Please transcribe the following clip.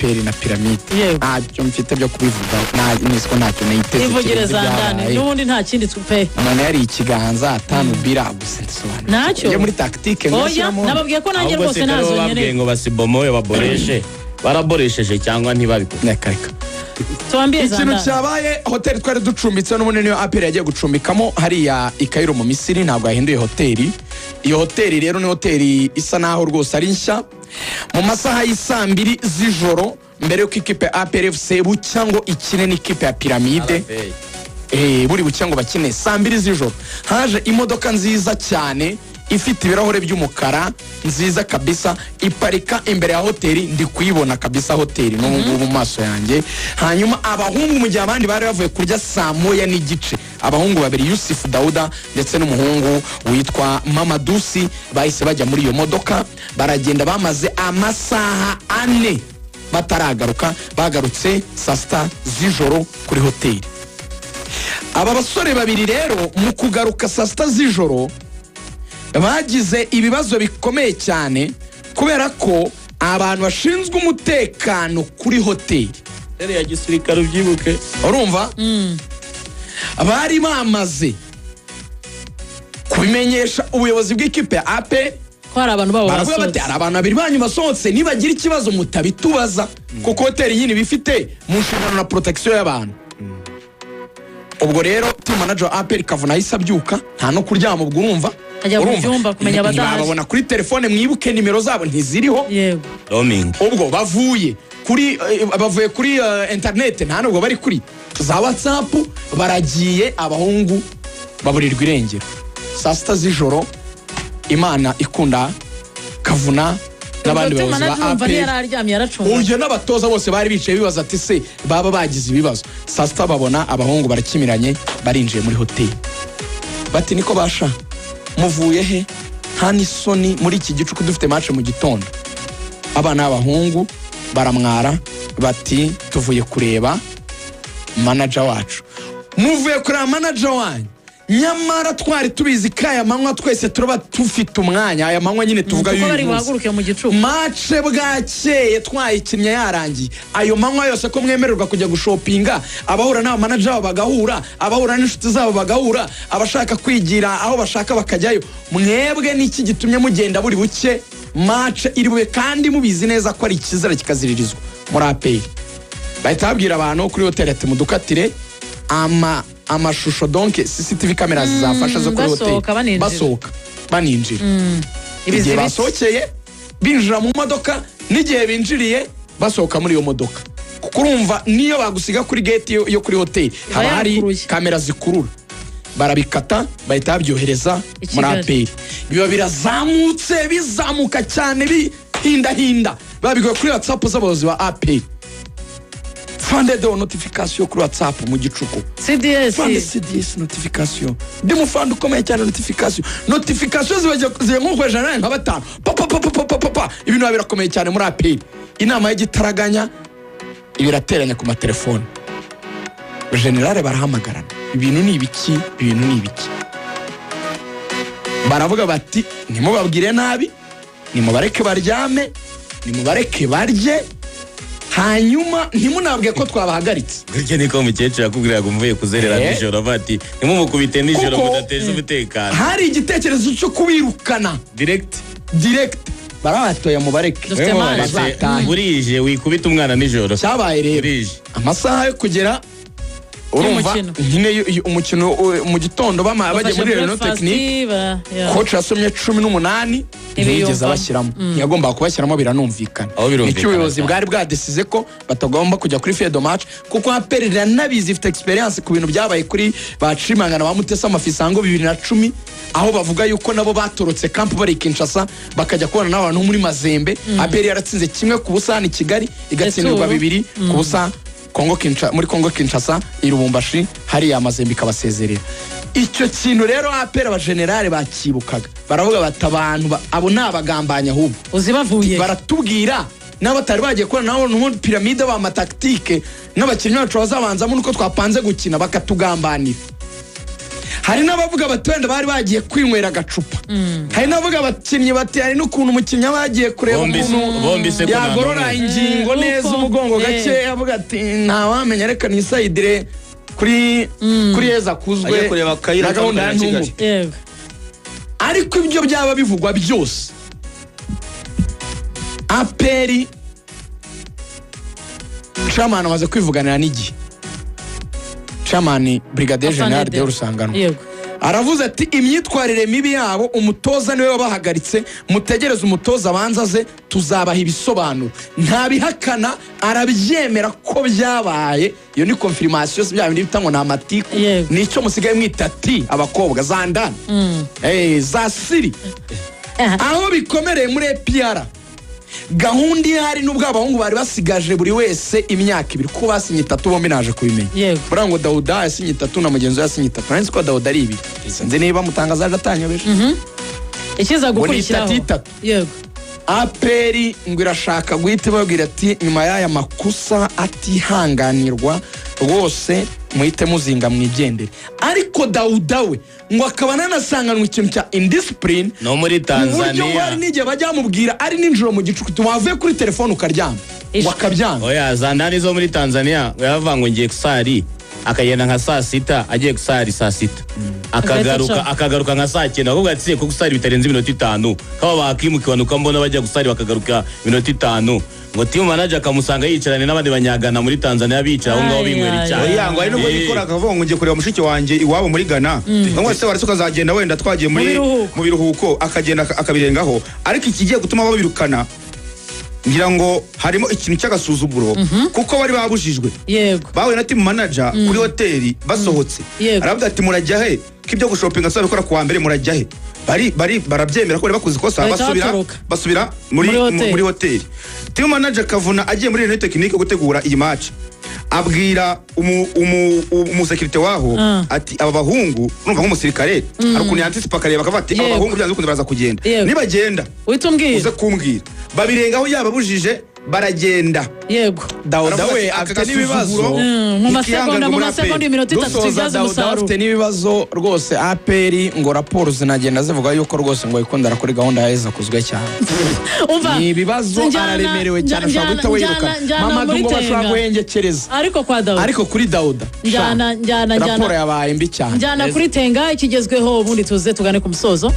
APR na piramide ntacyo mfite byo kubivuga nisiko ntacyo nayiteze ivugereza ndani n'ubundi nta kindi tupe none yari ikiganza atanu bira gusa nsobanura nacyo muri tactique ngashyiramo nababwiye ko nanjye rwose nazo nyene ngo basibomoye baboreshe baraboresheje cyangwa ntibabikora reka ikintu cyabaye hoteli twari ducumbitse n'ubundi niyo APR yagiye gucumbikamo hariya i Cairo mu Misiri ntabwo yahinduye hoteli. Iyo hoteli rero ni hoteli isa naho rwose ari nshya mu masaha y'isa 2 z'ijoro mbere yuko ikipe APR FC bucyango ikine n'ikipe ya piramide buri bucyango bakine saa 2 z'ijoro haje imodoka nziza cyane ifite ibirahure by'umukara nziza kabisa iparika imbere ya hoteli ndi kuyibona kabisa hoteli no mu maso yanjye. Hanyuma abahungu mu gihe abandi bari bavuye kurya saa 1:30 abahungu babiri Yusuf Dauda ndetse n'umuhungu witwa Mamadusi bahise bajya muri iyo modoka baragenda bamaze amasaha 4 bataragaruka bagarutse saa 6 z'ijoro kuri hoteli. Aba basore babiri rero mu kugaruka saa 6 z'ijoro bagize ibibazo bikomeye cyane kubera ko abantu bashinzwe umutekano kuri hoteli ya gisirikare ubyibuke urumva bari bamaze kubimenyesha ubuyobozi bw'ikipe ya APR ko hari abantu babo basohotse hari abantu babiri banyu basohotse nibagira ikibazo mutabitubaza kuko hoteli nyine bifite mu nshingano na protection y'abantu. Ubwo rero team manager APR Kavuna yisabyuka nta no kuryama ubwo urumva ajya mu cyumba kumenya abadahaje babona kuri telefone mwibuke nimero zabo ntiziriho yego roaming ubwo bavuye kuri internet nta nubwo bari kuri za WhatsApp baragiye abahungu baburirwa irengero saa 6 z'ijoro Imana ikunda Kavuna n'abandi bayobozi ba APR uyu n'abatoza bose bari bicaye bibaza ati se baba bagize ibibazo saa 6 babona abahungu barakimiranye barinjiye muri hoteli bati niko basha muvuye he nta n'isoni muri iki gicuku dufite match mu gitondo. Abana b'abahungu baramwara bati tuvuye kureba manager wacu. Muvuye kureba manager wanyu nyamara twari tubizi kaya manywa twese turaba tufite umwanya aya manywa nyine tuvuga yuko match bwakeye twayikinnye yarangiye ayo manywa yose ko mwemererwa kujya gushopinga abahura n'aba manager babo bagahura abahura n'inshuti zabo bagahura abashaka kwigira aho bashaka bakajyayo mwebwe niki gitumye mugenda buri buke match iri bube kandi mubizi neza ko ari ikizara kikaziririzwa muri APR. Bahita babwira abantu kuri hotel ati mudukatire amashusho donc CCTV cameras zafasha zo kuri hotel basohoka baninjira igihe basohokeye binjira mu modoka n'igihe binjiriye basohoka muri iyo modoka kuko urumva niyo bagusiga kuri gate yo kuri hotel haba hari kamera zikurura barabikata bahita babyohereza muri APR. Biba birazamutse bizamuka cyane bihinda babigoye kuri WhatsApp z'abayobozi ba APR fande notification kuri WhatsApp mu gicuku CDS notification ndi mufanda ukomeye cyane notification zibagiye nko jana nka batanu papa ibintu birakomeye cyane muri APR. Inama y'igitaraganya ibirateranya ku matelefone generale barahamagarana ibintu ni ibiki baravuga bati nimubabwire nabi nimubareke baryame nimubareke barye hanyuma ntimunabwe ko twabahagaritse. Gutyo niko umukecuru akubwira ngo mvuye kuzerera nijoro bati nimumukubite nijoro mudateje umutekano. Hari igitekerezo cyo kubirukana direct barabatoya mubareke burije wikubita umwana nijoro cyabaye rero amasaha yo kugera urumva nyine umukino mu gitondo bajye muri reno technique coach yasomye 18 ntiyigeze abashyiramo yagomba kubashyiramo biranumvikana nicyo ubuyobozi bwari bwadesize ko batagomba kujya kuri field match kuko aperera nabizi ifite experience ku bintu byabaye kuri bacimangana ba Mutesa Mafisango 2010 aho bavuga yuko nabo batorotse camp bari Kinshasa bakajya kubona n'abantu muri Mazembe. APR yaratsinze kimwe ku busa ni Kigali igatsindwa 2 ku busa muri Congo Kinshasa irubumbashi hari ya Mazembe kabasezerera. Icyo kintu rero APR abagenerale bakibukaga baravuga batabantu abo nabagambanya ahubwo uzibavuye baratubwira n'abatari bagiye kora naho no piramide ba matactique n'abakinnyi bacu bazabanzamo nuko twapanze gukina bakatugambanira. hari n'abavuga bati wenda bari bagiye kwinywera agacupa hari n'abavuga abakinnyi bati hari n'ukuntu umukinnyi bagiye kureba ukuntu yagorora ingingo neza umugongo gake avuga ati ntawamenya reka nisayidire kuri heza kuzwe na gahunda ya ntungu. Ariko ibyo byaba bivugwa byose APR chairman amaze kwivuganira n'igihe chairman Brigadier General de Rusangano aravuze ati imyitwarire mibi yabo umutoza niwe wabahagaritse mutegereze umutoza abanzaze tuzabaha ibisobanuro nta bihakana arabyemera ko byabaye. Iyo ni confirmation bya bindi bitangwa na amatiku nico musigaye mwitati abakobwa za ndani za siri aho bikomereye muri APR gahunda ihari n'ubwo abahungu bari basigaje buri wese imyaka 2 ko basinye 3 bombi naje kubimenya burango Dauda yasinye 3 na mugenzi yasinye 3 nanzi ko Dauda ari 2 sinzi niba mutangazaje atanyobeje ikiza gukurikiraho yego APR ngo irashaka guhita babwira ati nyuma y'aya makusa atihanganirwa rwose muhite muzinga mwigendere. Ariko Dauda we ngo akaba nanasanganwe ikintu cya indiscipline no muri Tanzania uburyo wari nige bajya mubwira ari ninjoro mu gicuku tuwavuye kuri telefone ukaryama wakabyanga. Oya zandani zo muri Tanzania yavango ngiye kusari akagenda nka saa 6 agiye gusari saa 6 akagaruka nka saa 9 ahubwo atiye ko gusari bitarenze iminota 5 kaba bakimukibanuka mbona bajya gusari bakagaruka iminota 5 ngo team manager akamusanga yicarane n'abandi banyagana muri Tanzania bicara aho ngaho binywera cyane. Oya ngo ari nubwo gikora akavuga ngo ngiye kureba mushiki wanje iwabo muri Ghana ngo se warasuka zagenda wenda twagiye mu biruhuko akagenda akabirengaho ariko ikigiye gutuma babirukana ngira ngo harimo ikintu cy'agasuzuguro kuko bari babujijwe bawe na team manager kuri hoteli basohotse aravuga ati murajya he kibyo gushopinga sabe bikora kuwa mbere murajya he barabyemera ko bakuze kosa basubira muri hoteli. Team manager Kavuna agiye muri rene technique gutegura iyi match abwira umusekirite waho ati aba bahungu urumva nk'umusirikare ariko ni anticipa kare bakavuga ati aba bahungu byanze kundi baraza kugenda nibagenda uze kumbwira babirengaho yababujije baragenda. Dauda we afite n'ibibazo mu masegonda iminota 3 tuzaza umusaruro afite n'ibibazo rwose APR ngo raporo zinagenda zivuga yuko rwose ngo ikundara kuri gahunda ya heza kuzwe cyane ni ibibazo araremerewe cyane ashobora guhita wirukana mama ngo bashobora guhengekereza ariko kuri Dauda njyana raporo yabaye mbi cyane njyana kuri tenga ikigezweho ubundi tuze tugane ku musozo.